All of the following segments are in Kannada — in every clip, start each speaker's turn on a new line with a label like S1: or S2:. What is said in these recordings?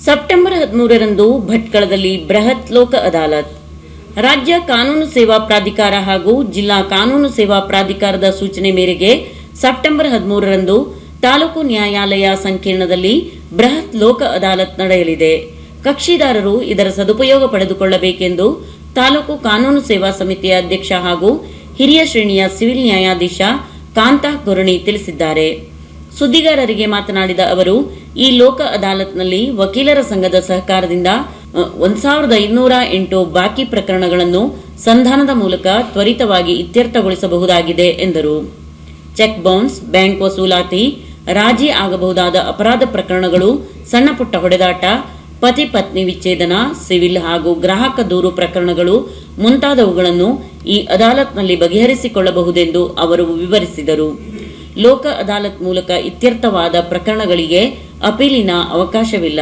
S1: ಸೆಪ್ಟೆಂಬರ್ 13ರಂದು ಭಟ್ಕಳದಲ್ಲಿ ಬೃಹತ್ ಲೋಕ ಅದಾಲತ್. ರಾಜ್ಯ ಕಾನೂನು ಸೇವಾ ಪ್ರಾಧಿಕಾರ ಹಾಗೂ ಜಿಲ್ಲಾ ಕಾನೂನು ಸೇವಾ ಪ್ರಾಧಿಕಾರದ ಸೂಚನೆ ಮೇರೆಗೆ ಸೆಪ್ಟೆಂಬರ್ 13ರಂದು ತಾಲೂಕು ನ್ಯಾಯಾಲಯ ಸಂಕೀರ್ಣದಲ್ಲಿ ಬೃಹತ್ ಲೋಕ ಅದಾಲತ್ ನಡೆಯಲಿದೆ. ಕಕ್ಷಿದಾರರು ಇದರ ಸದುಪಯೋಗ ಪಡೆದುಕೊಳ್ಳಬೇಕೆಂದು ತಾಲೂಕು ಕಾನೂನು ಸೇವಾ ಸಮಿತಿಯ ಅಧ್ಯಕ್ಷ ಹಾಗೂ ಹಿರಿಯ ಶ್ರೇಣಿಯ ಸಿವಿಲ್ ನ್ಯಾಯಾಧೀಶ ಕಾಂತಾ ಗುರಣಿ ತಿಳಿಸಿದ್ದಾರೆ. ಸುದ್ದಿಗಾರರಿಗೆ ಮಾತನಾಡಿದ ಅವರು, ಈ ಲೋಕ ಅದಾಲತ್ನಲ್ಲಿ ವಕೀಲರ ಸಂಘದ ಸಹಕಾರದಿಂದ 1508 ಬಾಕಿ ಪ್ರಕರಣಗಳನ್ನು ಸಂಧಾನದ ಮೂಲಕ ತ್ವರಿತವಾಗಿ ಇತ್ಯರ್ಥಗೊಳಿಸಬಹುದಾಗಿದೆ ಎಂದರು. ಚೆಕ್ ಬೌನ್ಸ್, ಬ್ಯಾಂಕ್ ವಸೂಲಾತಿ, ರಾಜಿ ಆಗಬಹುದಾದ ಅಪರಾಧ ಪ್ರಕರಣಗಳು, ಸಣ್ಣಪುಟ್ಟ ಹೊಡೆದಾಟ, ಪತಿ ಪತ್ನಿ ವಿಚ್ಛೇದನ, ಸಿವಿಲ್ ಹಾಗೂ ಗ್ರಾಹಕ ದೂರು ಪ್ರಕರಣಗಳು ಮುಂತಾದವುಗಳನ್ನು ಈ ಅದಾಲತ್ನಲ್ಲಿ ಬಗೆಹರಿಸಿಕೊಳ್ಳಬಹುದೆಂದು ಅವರು ವಿವರಿಸಿದರು. ಲೋಕ ಅದಾಲತ್ ಮೂಲಕ ಇತ್ಯರ್ಥವಾದ ಪ್ರಕರಣಗಳಿಗೆ ಅಪೀಲಿನ ಅವಕಾಶವಿಲ್ಲ.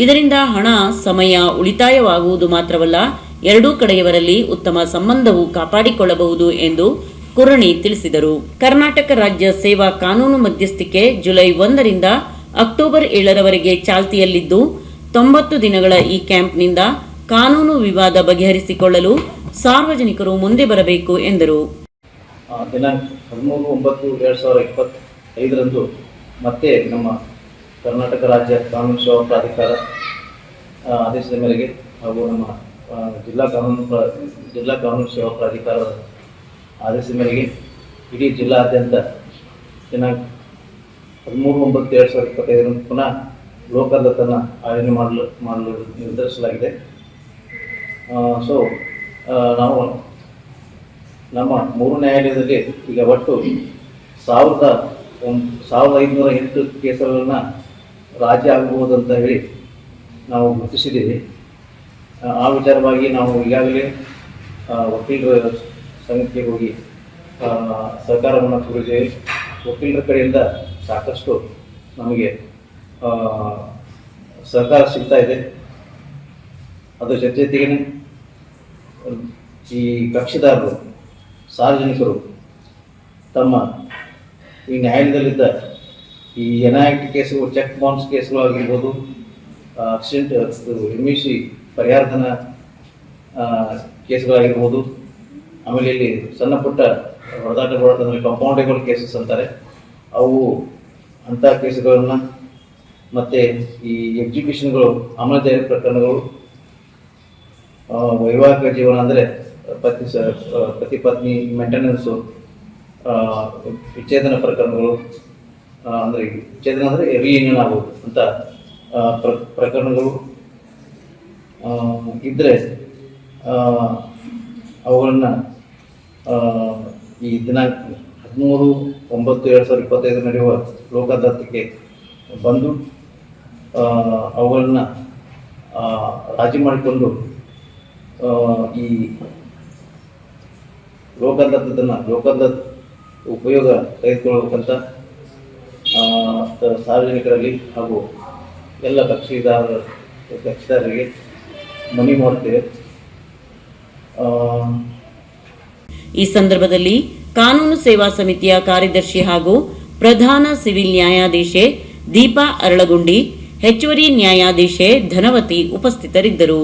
S1: ಇದರಿಂದ ಹಣ, ಸಮಯ ಉಳಿತಾಯವಾಗುವುದು ಮಾತ್ರವಲ್ಲ, ಎರಡೂ ಕಡೆಯವರಲ್ಲಿ ಉತ್ತಮ ಸಂಬಂಧವು ಕಾಪಾಡಿಕೊಳ್ಳಬಹುದು ಎಂದು ಕುರಣಿ ತಿಳಿಸಿದರು. ಕರ್ನಾಟಕ ರಾಜ್ಯ ಸೇವಾ ಕಾನೂನು ಮಧ್ಯಸ್ಥಿಕೆ ಜುಲೈ 1ರಿಂದ ಅಕ್ಟೋಬರ್ 7ರವರೆಗೆ ಚಾಲ್ತಿಯಲ್ಲಿದ್ದು, 90 ದಿನಗಳ ಈ ಕ್ಯಾಂಪ್ನಿಂದ ಕಾನೂನು ವಿವಾದ ಬಗೆಹರಿಸಿಕೊಳ್ಳಲು ಸಾರ್ವಜನಿಕರು ಮುಂದೆ ಬರಬೇಕು ಎಂದರು.
S2: ದಿನಾಂಕ 13/9/2025ರಂದು ಮತ್ತೆ ನಮ್ಮ ಕರ್ನಾಟಕ ರಾಜ್ಯ ಕಾನೂನು ಸೇವಾ ಪ್ರಾಧಿಕಾರ ಆದೇಶದ ಮೇರೆಗೆ ಹಾಗೂ ನಮ್ಮ ಜಿಲ್ಲಾ ಕಾನೂನು ಸೇವಾ ಪ್ರಾಧಿಕಾರದ ಆದೇಶದ ಮೇರೆಗೆ ಇಡೀ ಜಿಲ್ಲಾದ್ಯಂತ ದಿನಾಂಕ 13/9/2025ರಂದು ಪುನಃ ಲೋಕ ಅದಾಲತನ್ನು ಆಯೋಜನೆ ಮಾಡಲು ನಿರ್ಧರಿಸಲಾಗಿದೆ. ನಾವು ನಮ್ಮ 3 ನ್ಯಾಯಾಲಯದಲ್ಲಿ ಈಗ ಒಟ್ಟು 1508 ಕೇಸುಗಳನ್ನು ರಾಜಿ ಆಗಬಹುದು ಅಂತ ಹೇಳಿ ನಾವು ಗುರುತಿಸಿದ್ದೀವಿ. ಆ ವಿಚಾರವಾಗಿ ನಾವು ಈಗಾಗಲೇ ವಕೀಲರ ಸಂಘಕ್ಕೆ ಹೋಗಿ ಸಹಕಾರವನ್ನು ಕೋರಿದ್ದೇವೆ. ವಕೀಲರ ಕಡೆಯಿಂದ ಸಾಕಷ್ಟು ನಮಗೆ ಸಹಕಾರ ಸಿಗ್ತಾ ಇದೆ. ಅದರ ಜೊತೆಗೆ ಈ ಕಕ್ಷಿದಾರರು, ಸಾರ್ವಜನಿಕರು ತಮ್ಮ ಈ ನ್ಯಾಯಾಲಯದಲ್ಲಿದ್ದ ಈ NIT ಕೇಸುಗಳು, ಚೆಕ್ ಬೌನ್ಸ್ ಕೇಸುಗಳು ಆಗಿರ್ಬೋದು, ಆಕ್ಸಿಡೆಂಟ್ MUC ಪರಿಹಾರಧನ ಕೇಸುಗಳಾಗಿರ್ಬೋದು, ಆಮೇಲೆ ಇಲ್ಲಿ ಸಣ್ಣ ಪುಟ್ಟ ಹೊಡೆದಾಟಗಳು, ಕಂಪೌಂಡೇಬಲ್ ಕೇಸಸ್ ಅಂತಾರೆ, ಅವು ಅಂಥ ಕೇಸುಗಳನ್ನು, ಮತ್ತು ಈ ಎಕ್ಸಿಕ್ಯೂಷನ್ಗಳು, ಅಮಲದಾಯ ಪ್ರಕರಣಗಳು, ವೈವಾಹಿಕ ಜೀವನ ಅಂದರೆ ಪತಿ ಪತ್ನಿ ಮೇಂಟೆನೆನ್ಸು, ವಿಚ್ಛೇದನ ಪ್ರಕರಣಗಳು, ಅಂದರೆ ವಿಚ್ಛೇದನ ಅಂದರೆ ರಿಯೂನಿಯನ್ ಆಗೋದು ಅಂತ ಪ್ರಕರಣಗಳು ಇದ್ದರೆ ಅವುಗಳನ್ನು ಈ ದಿನಾಂಕ 13/9/2025 ನಡೆಯುವ ಲೋಕ ಅದಾಲತ್ಗೆ ಬಂದು ಅವುಗಳನ್ನು ರಾಜಿ ಮಾಡಿಕೊಂಡು ಈ ಲೋಕ ಅದಾಲತ್ ಉಪಯೋಗ ತೆಗೆದುಕೊಳ್ಳಬೇಕಂತ ಸಾರ್ವಜನಿಕರಲ್ಲಿ ಹಾಗೂ ಎಲ್ಲ ಕಕ್ಷಿದಾರರಿಗೆ ಮನವಿ ಮಾಡುತ್ತೇವೆ.
S1: ಈ ಸಂದರ್ಭದಲ್ಲಿ ಕಾನೂನು ಸೇವಾ ಸಮಿತಿಯ ಕಾರ್ಯದರ್ಶಿ ಹಾಗೂ ಪ್ರಧಾನ ಸಿವಿಲ್ ನ್ಯಾಯಾಧೀಶೆ ದೀಪಾ ಅರಳಗುಂಡಿ, ಹೆಚ್ಚುವರಿ ನ್ಯಾಯಾಧೀಶೆ ಧನವತಿ ಉಪಸ್ಥಿತರಿದ್ದರು.